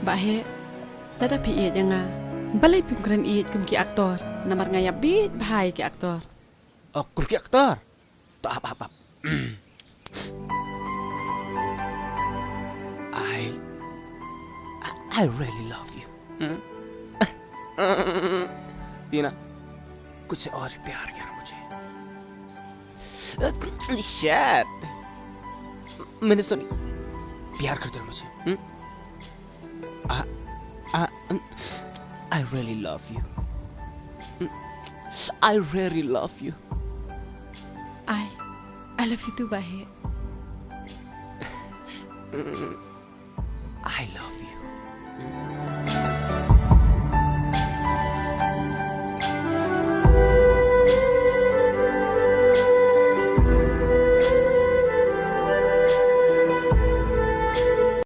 Bahe, lada pi iet yang balai pimkran iet kum ki aktor, namar ngayap bit bahai ki aktor. Oh, kurki aktor. Tak apa. I really love you. टीना, कुछ और प्यार करना मुझे. Shit. मैंने सुनी. प्यार करते हो मुझे. I really love you. I really love you. I love you too, Bahe. I love you.